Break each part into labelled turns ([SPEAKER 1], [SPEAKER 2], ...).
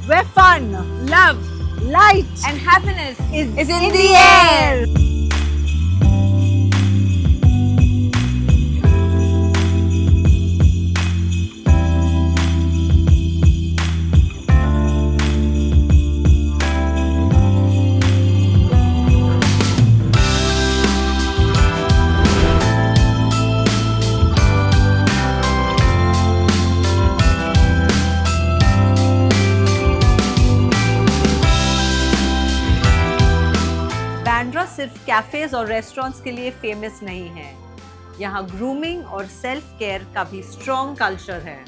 [SPEAKER 1] where fun,
[SPEAKER 2] love,
[SPEAKER 1] light
[SPEAKER 2] and happiness
[SPEAKER 1] is in the air. Bandra सिर्फ cafes और restaurants के लिए फेमस नहीं है। यहाँ ग्रूमिंग और सेल्फ केयर का भी स्ट्रॉन्ग कल्चर है।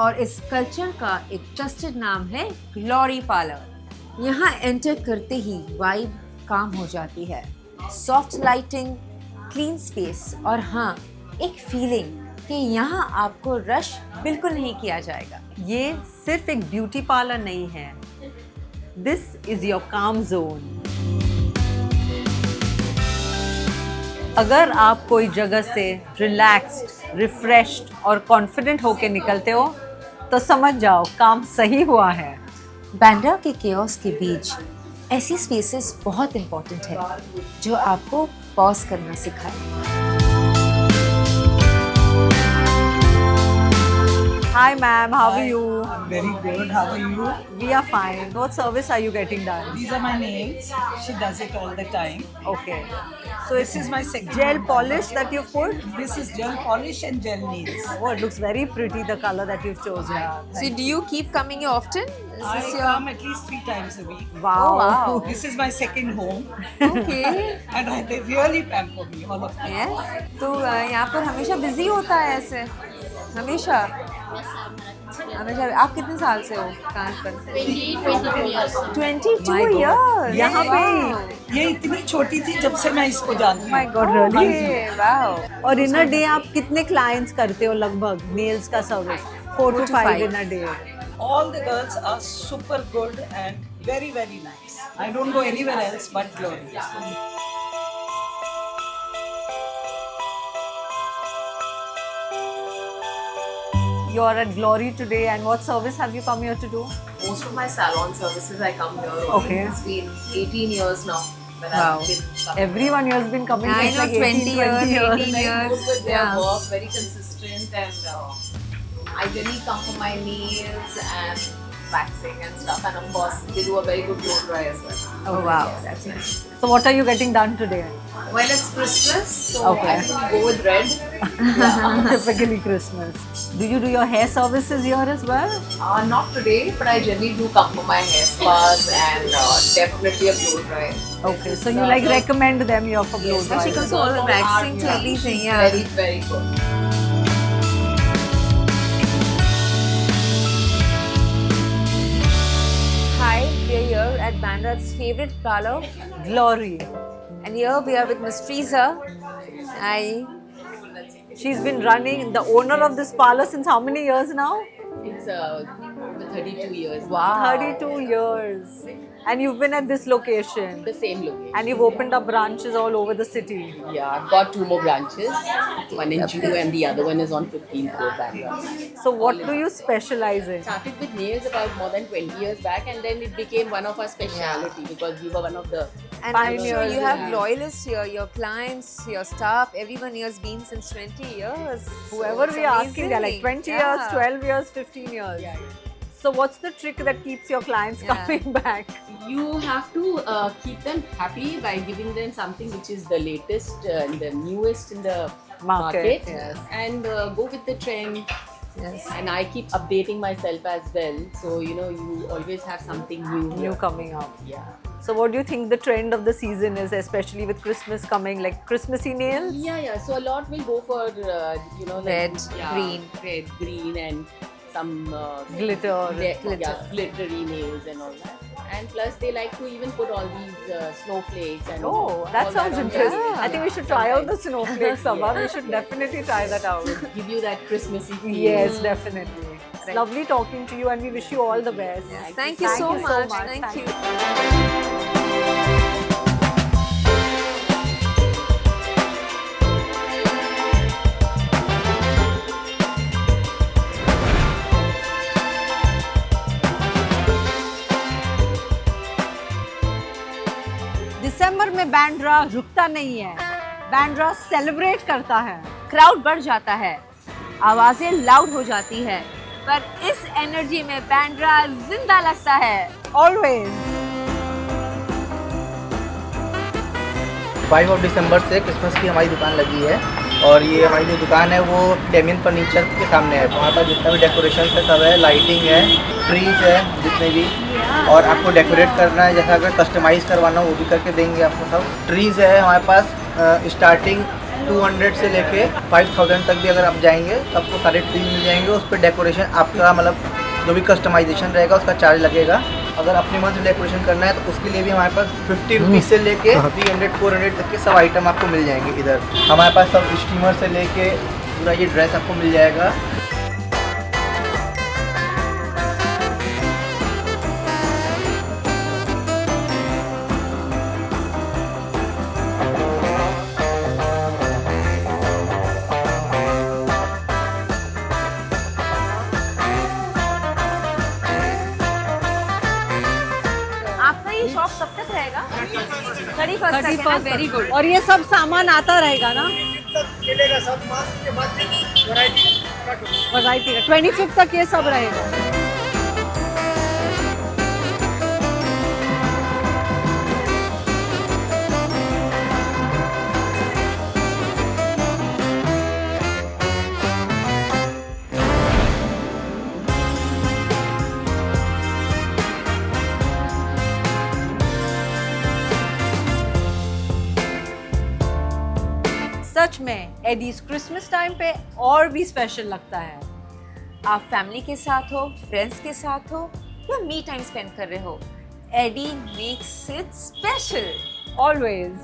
[SPEAKER 2] और इस कल्चर का एक ट्रस्टेड नाम है ग्लोरी पार्लर। यहाँ एंटर करते ही वाइब काम हो जाती है। सॉफ्ट लाइटिंग, क्लीन स्पेस और हाँ, एक फीलिंग कि यहाँ आपको रश बिल्कुल नहीं किया जाएगा।
[SPEAKER 1] ये सिर्फ एक ब्यूटी पार्लर नहीं है, दिस इज योर काम जोन। अगर आप कोई जगह से रिलैक्स्ड, रिफ्रेश्ड और कॉन्फिडेंट होके निकलते हो तो समझ जाओ काम सही हुआ है।
[SPEAKER 2] बांद्रा के केओस के बीच ऐसी स्पेसेस बहुत इंपॉर्टेंट है जो आपको पॉज करना सिखाए।
[SPEAKER 1] Hi ma'am, how are you?
[SPEAKER 3] I'm very good. How are you?
[SPEAKER 1] We are fine. What service are you getting done?
[SPEAKER 3] These are my nails. She does it all the time.
[SPEAKER 1] Okay. So
[SPEAKER 3] This is my second
[SPEAKER 1] gel
[SPEAKER 3] one.
[SPEAKER 1] polish that you've put?
[SPEAKER 3] This is gel polish and gel nails.
[SPEAKER 1] Oh, it looks very pretty, the color that you've chosen.
[SPEAKER 2] So do you keep coming here often? Is
[SPEAKER 3] I
[SPEAKER 2] this your...
[SPEAKER 3] come at least 3 times a week.
[SPEAKER 1] Wow.
[SPEAKER 2] Oh, wow.
[SPEAKER 3] This is my second home.
[SPEAKER 2] Okay.
[SPEAKER 3] And they really pamper me, all of them.
[SPEAKER 2] Yes. तो यहाँ पर हमेशा busy होता है ऐसे? हमेशा? हमेशा। आप कितने साल से हो काम पर? 22
[SPEAKER 1] My God.
[SPEAKER 2] years.
[SPEAKER 1] यहाँ पे
[SPEAKER 2] Wow.
[SPEAKER 3] ये इतनी छोटी थी जब से मैं इसको जानती
[SPEAKER 1] My
[SPEAKER 3] हूँ.
[SPEAKER 1] God, really?
[SPEAKER 2] Okay, wow.
[SPEAKER 1] और इन अ डे आप कितने क्लाइंट्स करते हो लगभग नेल्स का service? 4 to 5 in a day.
[SPEAKER 3] All the girls are super good and very, very nice. I don't go anywhere else but Glory.
[SPEAKER 1] You're at Glory today, and what service have you come here to do?
[SPEAKER 4] Most of my salon services I come here.
[SPEAKER 1] Okay.
[SPEAKER 4] It's been 18 years now. That
[SPEAKER 2] Wow.
[SPEAKER 4] I've been coming.
[SPEAKER 1] Everyone here has been coming
[SPEAKER 2] I
[SPEAKER 1] since
[SPEAKER 2] know,
[SPEAKER 1] like
[SPEAKER 2] 20
[SPEAKER 1] 18,
[SPEAKER 2] years,
[SPEAKER 1] 20 years.
[SPEAKER 2] 18
[SPEAKER 4] Very
[SPEAKER 2] years.
[SPEAKER 4] good with their
[SPEAKER 2] Yeah.
[SPEAKER 4] work, very consistent, and I generally come for my nails and waxing and stuff. And of course, they do a very good blow dry as well.
[SPEAKER 1] Oh wow, that's nice. So what are you getting done today?
[SPEAKER 4] Well, it's Christmas, so
[SPEAKER 1] Okay.
[SPEAKER 4] I think go with red.
[SPEAKER 1] Typically Christmas. Do you do your hair services here as well?
[SPEAKER 4] Not today, but I generally do come for my hair spas and definitely a blow dry.
[SPEAKER 1] Okay, so you like recommend them here for blow
[SPEAKER 4] Yes,
[SPEAKER 1] dry?
[SPEAKER 2] she comes to all the waxing to
[SPEAKER 4] Yeah.
[SPEAKER 2] everything,
[SPEAKER 4] She's
[SPEAKER 2] yeah.
[SPEAKER 4] Very, very good.
[SPEAKER 2] Hi, we are here at Bandra's favorite parlor,
[SPEAKER 1] Glory.
[SPEAKER 2] and here we are with Miss Teresa. Hi.
[SPEAKER 1] She's been running, the owner of this parlor since how many years now?
[SPEAKER 4] It's 32 years.
[SPEAKER 2] Wow.
[SPEAKER 1] 32 years. And you've been at this location.
[SPEAKER 4] The same location.
[SPEAKER 1] And you've opened up branches all over the city.
[SPEAKER 4] Yeah, I've got 2 more branches. One in Juhu and the other one is on 15th Road, Bandra.
[SPEAKER 1] So what do you specialize in?
[SPEAKER 4] Started with nails about more than 20 years back, and then it became one of our speciality because we were one of the.
[SPEAKER 2] And I'm sure
[SPEAKER 1] Pioneers,
[SPEAKER 2] you have
[SPEAKER 4] yeah.
[SPEAKER 2] loyalists here, your clients, your staff, everyone here has been since 20 years.
[SPEAKER 1] Whoever
[SPEAKER 2] It's
[SPEAKER 1] we are asking, they're like
[SPEAKER 2] amazing.
[SPEAKER 1] 20 years,
[SPEAKER 2] Yeah.
[SPEAKER 1] 12 years, 15 years.
[SPEAKER 4] Yeah,
[SPEAKER 1] So what's the trick that keeps your clients
[SPEAKER 2] Yeah.
[SPEAKER 1] coming back?
[SPEAKER 4] You have to keep them happy by giving them something which is the latest and the newest in the
[SPEAKER 1] Market,
[SPEAKER 4] market,
[SPEAKER 1] yes.
[SPEAKER 4] and go with the trend.
[SPEAKER 2] Yes.
[SPEAKER 4] And I keep updating myself as well, so you know you always have something new.
[SPEAKER 1] New
[SPEAKER 4] here.
[SPEAKER 1] coming up.
[SPEAKER 4] Yeah.
[SPEAKER 1] So what do you think the trend of the season is, especially with Christmas coming, like Christmassy nails?
[SPEAKER 4] Yeah. So a lot will go for
[SPEAKER 2] Red,
[SPEAKER 4] like,
[SPEAKER 2] green.
[SPEAKER 4] red, green, and some
[SPEAKER 1] Glitter.
[SPEAKER 4] glittery nails and all that. And plus, they like to even put all these snowflakes and.
[SPEAKER 1] Oh, that
[SPEAKER 4] all
[SPEAKER 1] sounds
[SPEAKER 4] on
[SPEAKER 1] interesting.
[SPEAKER 4] their-
[SPEAKER 1] I think we should try out the snowflakes, Sabha. We should definitely try that out.
[SPEAKER 4] Give you that Christmassy feel.
[SPEAKER 1] Yes, definitely. It's lovely talking to you, and we wish you all the best.
[SPEAKER 2] Thank you so much. Thank you.
[SPEAKER 1] में बैंड्रा रुकता नहीं है, Bandra celebrate करता है।
[SPEAKER 2] Crowd बढ़ जाता है, आवाजें लाउड हो जाती है, पर इस एनर्जी में बैंड्रा जिंदा लगता है।
[SPEAKER 1] ऑलवेज।
[SPEAKER 5] 5 दिसंबर से क्रिसमस की हमारी दुकान लगी है और ये हमारी जो दुकान है वो डेमियन फर्नीचर के सामने है। वहाँ पर जितना भी डेकोरेशन है सब है, लाइटिंग है, ट्रीज है जितने भी, और आपको डेकोरेट करना है जैसा अगर कस्टमाइज़ करवाना हो वो भी करके देंगे आपको सब। ट्रीज है हमारे पास स्टार्टिंग 200 से लेके 5000 तक भी अगर आप जाएंगे तो आपको सारे ट्रीज मिल जाएंगे। उस पर डेकोरेशन आपका मतलब जो भी कस्टमाइजेशन रहेगा उसका चार्ज लगेगा। अगर अपने मन से डेकोरेशन करना है तो उसके लिए भी हमारे पास 50 रुपीज़ से लेके 300-400 तक के सब आइटम आपको मिल जाएंगे इधर। हमारे पास सब स्टीमर से लेके पूरा ये ड्रेस आपको मिल जाएगा।
[SPEAKER 2] आपका ये शॉप कब तक रहेगा? 31st तक है ना? Very good.
[SPEAKER 1] और ये सब सामान आता रहेगा ना? वैरायटी का 25 तक ये सब रहेगा। सच में एडीज क्रिसमस टाइम पे और भी स्पेशल लगता है।
[SPEAKER 2] आप फैमिली के साथ हो, फ्रेंड्स के साथ हो या मी टाइम स्पेंड कर रहे हो, एडी makes it special.
[SPEAKER 1] Always.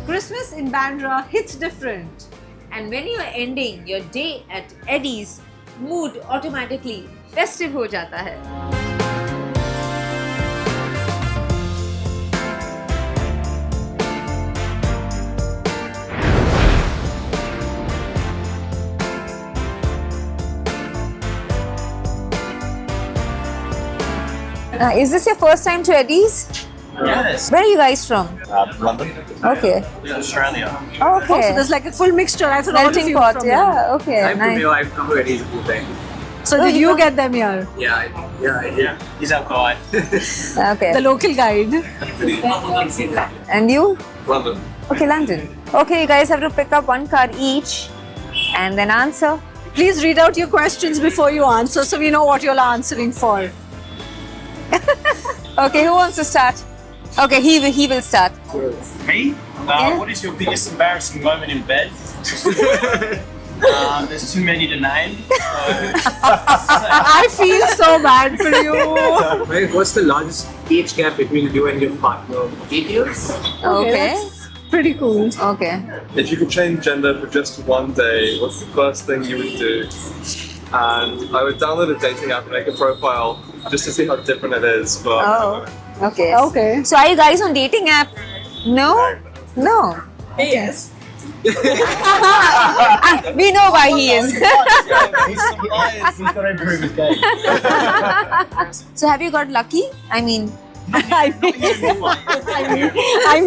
[SPEAKER 1] Christmas in Bandra hits different.
[SPEAKER 2] And when you are ending your day at Eddie's, mood automatically festive हो जाता है। Is this your first time to Eddie's?
[SPEAKER 6] Yes.
[SPEAKER 2] Where are you guys from?
[SPEAKER 6] London.
[SPEAKER 2] Okay.
[SPEAKER 6] Australia.
[SPEAKER 2] Okay.
[SPEAKER 1] Oh, so there's like a full mixture. I thought all of
[SPEAKER 2] Melting
[SPEAKER 1] you
[SPEAKER 2] pot.
[SPEAKER 1] from
[SPEAKER 2] Yeah.
[SPEAKER 1] London.
[SPEAKER 2] Okay.
[SPEAKER 6] I'm from
[SPEAKER 2] Nice.
[SPEAKER 6] here. I've come to Eddie's a few times.
[SPEAKER 1] So
[SPEAKER 2] Oh,
[SPEAKER 1] did
[SPEAKER 2] you
[SPEAKER 1] you
[SPEAKER 2] come-
[SPEAKER 1] get them here?
[SPEAKER 6] Yeah. He's our guide.
[SPEAKER 2] Okay.
[SPEAKER 1] The local guide.
[SPEAKER 2] And you?
[SPEAKER 6] London.
[SPEAKER 2] Okay, London. Okay, you guys have to pick up one card each and then answer.
[SPEAKER 1] Please read out your questions before you answer so we know what you're answering for.
[SPEAKER 2] Okay, who wants to start? Okay, he will start.
[SPEAKER 7] Me?
[SPEAKER 2] Yeah.
[SPEAKER 7] What is your biggest embarrassing moment in bed? There's too many to name.
[SPEAKER 1] I feel so bad for you.
[SPEAKER 6] What's the largest age gap between you and your partner? 8 years?
[SPEAKER 2] Okay.
[SPEAKER 1] That's pretty cool.
[SPEAKER 2] Okay.
[SPEAKER 8] If you could change gender for just one day, what's the first thing you would do? And I would download a dating app and make a profile just to see how different it is. But
[SPEAKER 2] Oh. Okay.
[SPEAKER 1] Okay.
[SPEAKER 2] So are you guys on dating app? No? No.
[SPEAKER 3] Yes.
[SPEAKER 2] We know why he is.
[SPEAKER 7] He's got to improve his game.
[SPEAKER 2] So have you got lucky? I mean,
[SPEAKER 1] I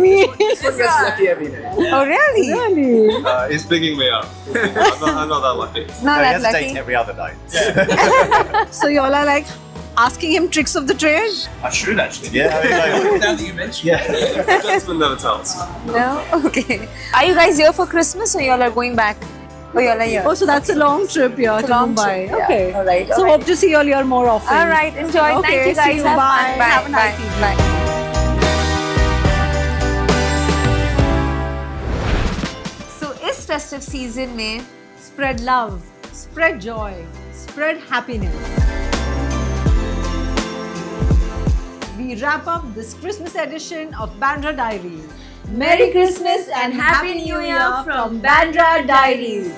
[SPEAKER 1] mean,
[SPEAKER 6] Gets lucky every day.
[SPEAKER 2] oh really?
[SPEAKER 1] really?
[SPEAKER 8] he's bigging me up. I'm not that lucky.
[SPEAKER 2] Not that lucky.
[SPEAKER 7] every other night.
[SPEAKER 1] So y'all are like asking him tricks of the trade?
[SPEAKER 7] I should actually.
[SPEAKER 8] Yeah,
[SPEAKER 6] Now that you mention it.
[SPEAKER 8] Gentleman never tells.
[SPEAKER 2] No? Okay. Are you guys here for Christmas or y'all are going back? Or y'all are here?
[SPEAKER 1] Oh, so that's a long trip here
[SPEAKER 2] It's a
[SPEAKER 1] to
[SPEAKER 2] long
[SPEAKER 1] Mumbai.
[SPEAKER 2] trip, yeah.
[SPEAKER 1] Okay.
[SPEAKER 2] All right,
[SPEAKER 1] So
[SPEAKER 2] all right.
[SPEAKER 1] hope to see y'all here more often.
[SPEAKER 2] All right, enjoy.
[SPEAKER 1] Okay,
[SPEAKER 2] Thank you
[SPEAKER 1] see
[SPEAKER 2] guys.
[SPEAKER 1] you.
[SPEAKER 2] Have
[SPEAKER 1] Bye.
[SPEAKER 2] fun. Bye.
[SPEAKER 1] Have a nice
[SPEAKER 2] Bye.
[SPEAKER 1] evening.
[SPEAKER 2] Bye. So इस festive season में
[SPEAKER 1] Spread love, spread joy, spread happiness. We wrap up this Christmas edition of Bandra Diaries. Merry Christmas and Happy New Year from Bandra Diaries.